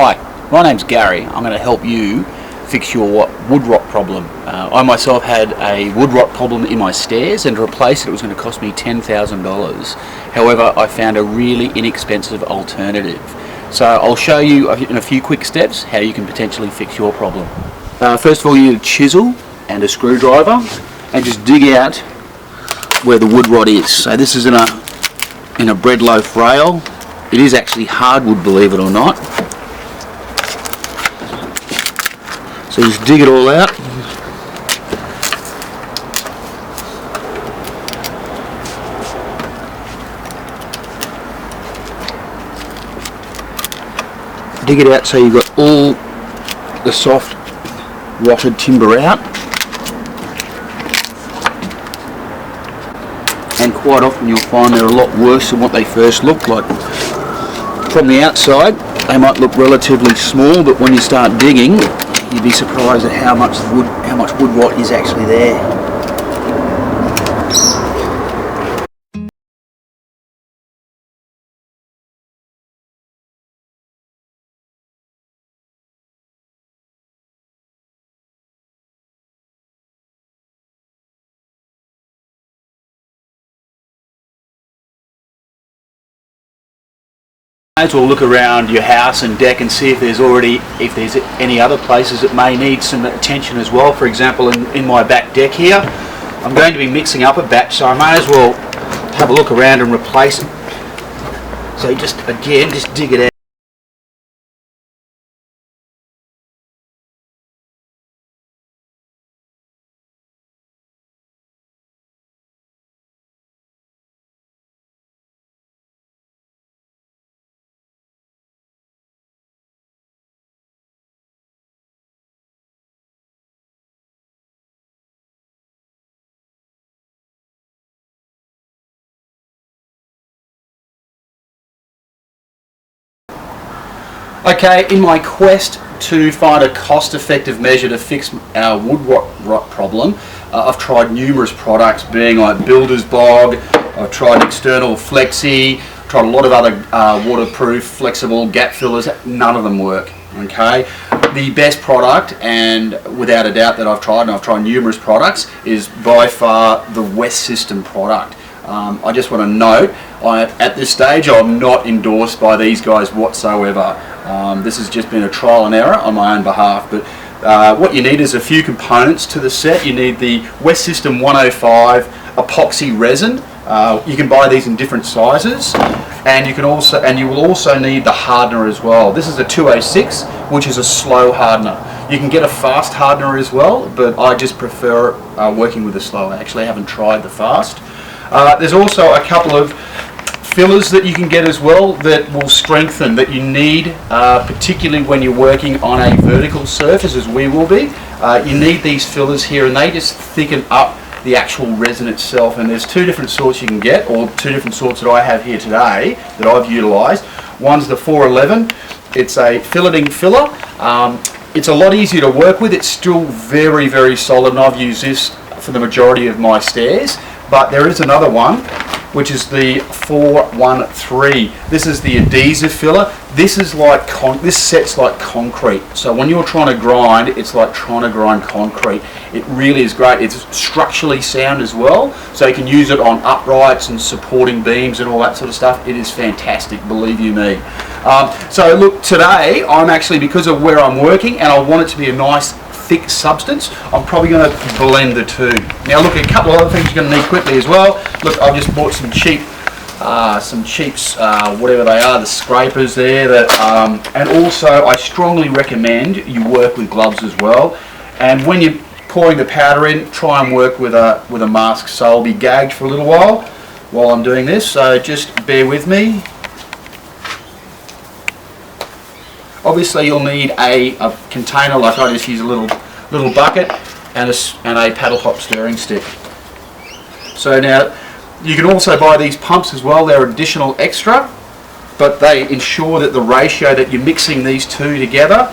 Hi, my name's Gary. I'm going to help you fix your wood rot problem. I myself had a wood rot problem in my stairs, and to replace it was going to cost me $10,000. However, I found a really inexpensive alternative. So I'll show you in a few quick steps how you can potentially fix your problem. First of all, you need a chisel and a screwdriver, and just dig out where the wood rot is. So this is in a bread loaf rail. It is actually hardwood, believe it or not. So just dig it all out. Dig it out so you've got all the soft rotted timber out. And quite often you'll find they're a lot worse than what they first look like. From the outside they might look relatively small, but when you start digging you'd be surprised at how much wood rot is actually there. As well, look around your house and deck and see if there's any other places that may need some attention as well. For example, in my back deck here, I'm going to be mixing up a batch, so I may as well have a look around and replace it. So just dig it out. Okay, in my quest to find a cost-effective measure to fix our wood rot problem, I've tried numerous products, being like Builder's Bog, I've tried External Flexi, tried a lot of other waterproof, flexible gap fillers. None of them work. Okay, the best product, and without a doubt that I've tried, and I've tried numerous products, is by far the West System product. I just want to note, at this stage I'm not endorsed by these guys whatsoever. This has just been a trial and error on my own behalf, but what you need is a few components to the set. You need the West System 105 epoxy resin. You can buy these in different sizes, and you will also need the hardener as well. This is a 206, which is a slow hardener. You can get a fast hardener as well, but I just prefer working with the slow. I actually haven't tried the fast. There's also a couple of fillers that you can get as well that will strengthen, that you need, particularly when you're working on a vertical surface, as we will be. You need these fillers here, and they just thicken up the actual resin itself. And there's two different sorts you can get, or two different sorts that I have here today that I've utilised. One's the 411. It's a filleting filler. It's a lot easier to work with. It's still very, very solid, and I've used this for the majority of my stairs. But there is another one, which is the 413. This is the adhesive filler. This sets like concrete. So when you're trying to grind, it's like trying to grind concrete. It really is great. It's structurally sound as well, so you can use it on uprights and supporting beams and all that sort of stuff. It is fantastic, believe you me. So look, today I'm actually, because of where I'm working, and I want it to be a nice thick substance, I'm probably going to blend the two. Now look, a couple of other things you're going to need quickly as well. Look, I've just bought some cheap whatever they are, the scrapers there, and also I strongly recommend you work with gloves as well. And when you're pouring the powder in, try and work with a mask. So I'll be gagged for a little while I'm doing this, so just bear with me. Obviously you'll need a container, like I just use a little bucket and a paddle hop stirring stick. So now you can also buy these pumps as well. They're additional extra, but they ensure that the ratio that you're mixing these two together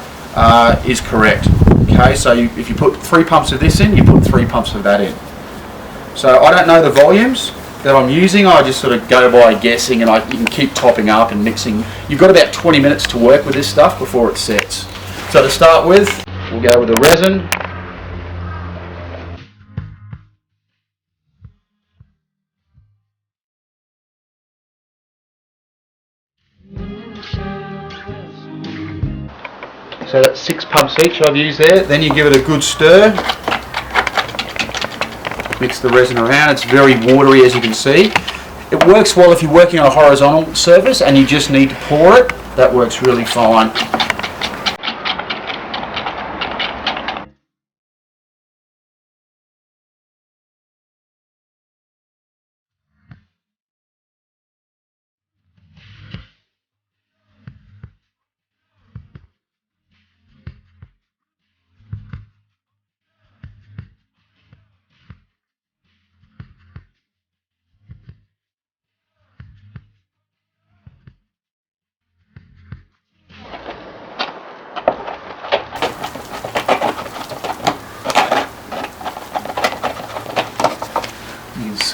is correct. Okay, so if you put 3 pumps of this in, you put 3 pumps of that in. So I don't know the volumes, that I'm using, I just sort of go by guessing, and you can keep topping up and mixing. You've got about 20 minutes to work with this stuff before it sets. So to start with, we'll go with the resin. So that's 6 pumps each I've used there. Then you give it a good stir. Mix the resin around. It's very watery, as you can see. It works well if you're working on a horizontal surface and you just need to pour it. That works really fine.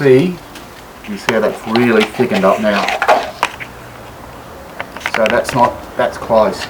You can see how that's really thickened up now. So that's close.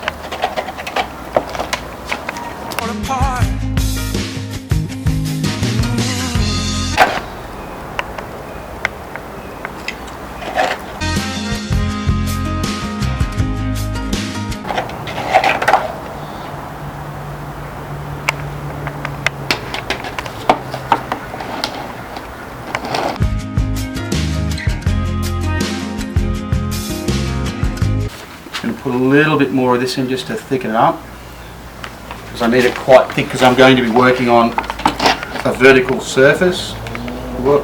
Put a little bit more of this in just to thicken it up, because I need it quite thick because I'm going to be working on a vertical surface. Look.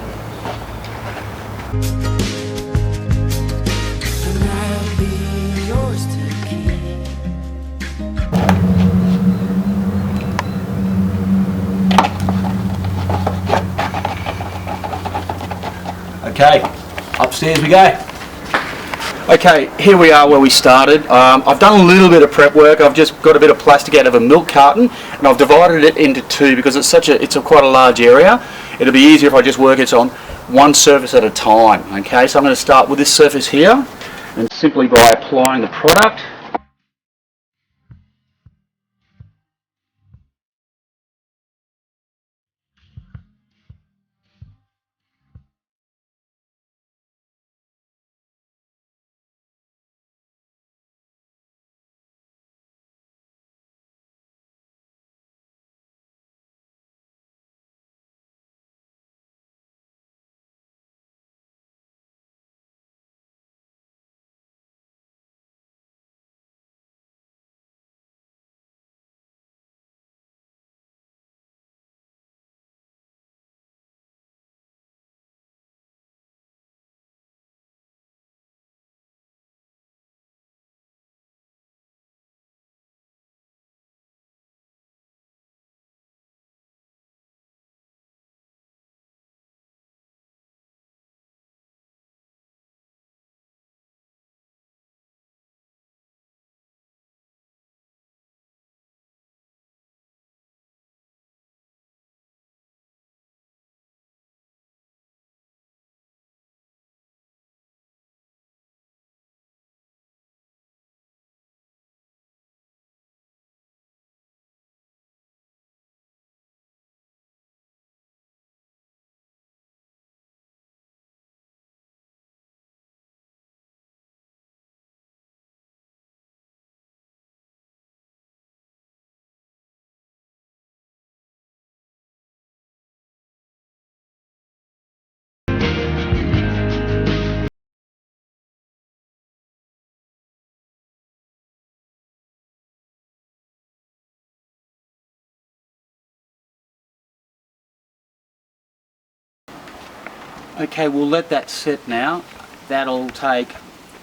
Okay, upstairs we go. Okay, here we are where we started. I've done a little bit of prep work. I've just got a bit of plastic out of a milk carton, and I've divided it into two because it's quite a large area. It'll be easier if I just work it on one surface at a time. Okay, so I'm going to start with this surface here, and simply by applying the product. Okay, we'll let that set now. That'll take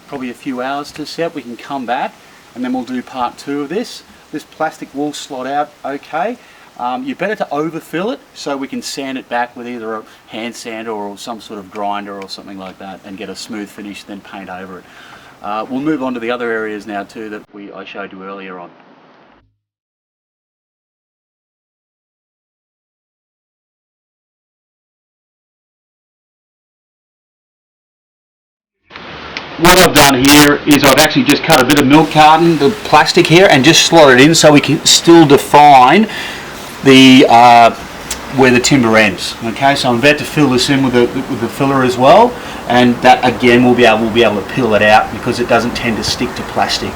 probably a few hours to set. We can come back and then we'll do part 2 of this. This plastic will slot out okay. You're better to overfill it so we can sand it back with either a hand sander or some sort of grinder or something like that and get a smooth finish, then paint over it. We'll move on to the other areas now too that I showed you earlier on. what I've done here is I've actually just cut a bit of milk carton, the plastic here, and just slot it in so we can still define the where the timber ends. Okay, so I'm about to fill this in with the filler as well, and that again we'll be able to peel it out because it doesn't tend to stick to plastic.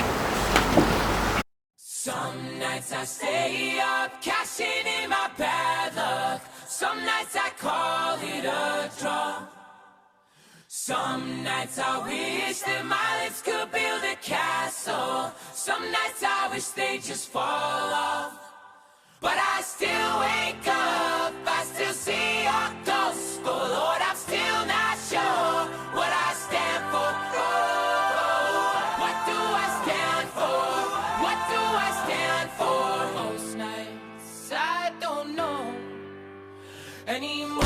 Some nights I stay up, cashing in my bad luck. Some nights I call it a draw. Some nights I wish that my lips could build a castle. Some nights I wish they just fall off. But I still wake up, I still see your ghost. Oh Lord, I'm still not sure what I stand for. Oh, what do I stand for? What do I stand for? Most nights I don't know anymore.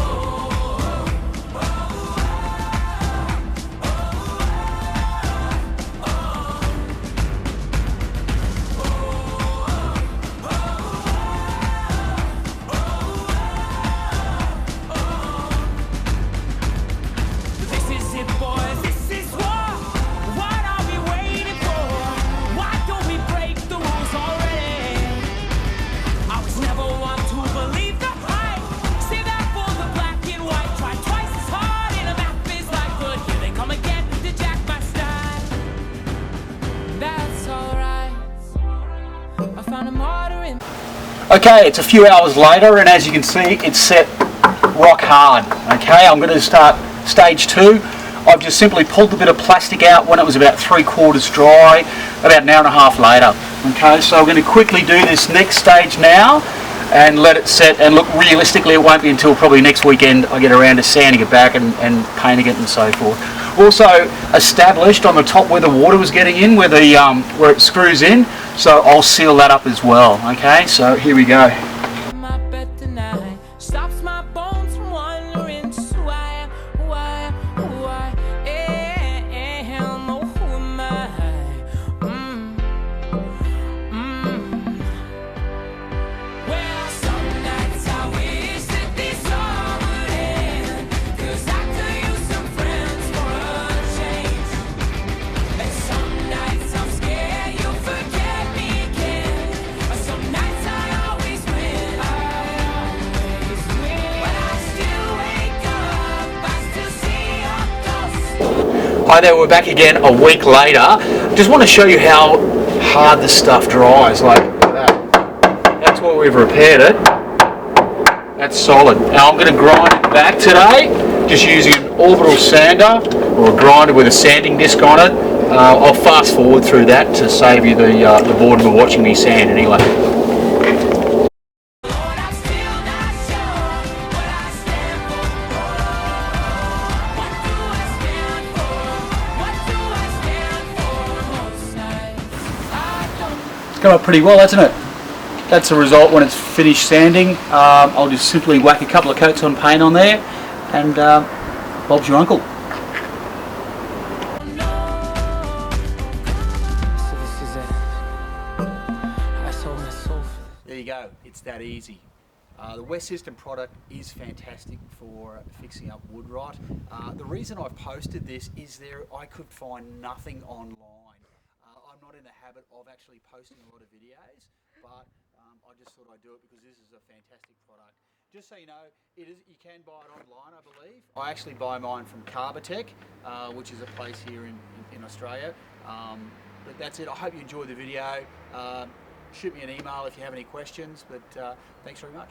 Okay, it's a few hours later, and as you can see, it's set rock hard. Okay, I'm going to start stage 2. I've just simply pulled a bit of plastic out when it was about 3/4 dry, about an hour and a half later. Okay, so I'm going to quickly do this next stage now and let it set, and look, realistically it won't be until probably next weekend I get around to sanding it back and painting it and so forth. Also established on the top where the water was getting in, where it screws in, so I'll seal that up as well. Okay, so here we go. Hi there, we're back again a week later. Just want to show you how hard this stuff dries. Like that. That's where we've repaired it. That's solid. Now I'm going to grind it back today, just using an orbital sander or a grinder with a sanding disc on it. I'll fast forward through that to save you the boredom of watching me sand anyway. Come up pretty well, hasn't it? That's the result when it's finished sanding. I'll just simply whack a couple of coats on paint on there, and Bob's your uncle. There you go, it's that easy. The West System product is fantastic for fixing up wood rot. The reason I've posted this is I could find nothing online. I'm not in the habit of actually posting a lot of videos, but I just thought I'd do it because this is a fantastic product. Just so you know, you can buy it online, I believe. I actually buy mine from Carbotech, which is a place here in Australia. But that's it. I hope you enjoyed the video. Shoot me an email if you have any questions, but thanks very much.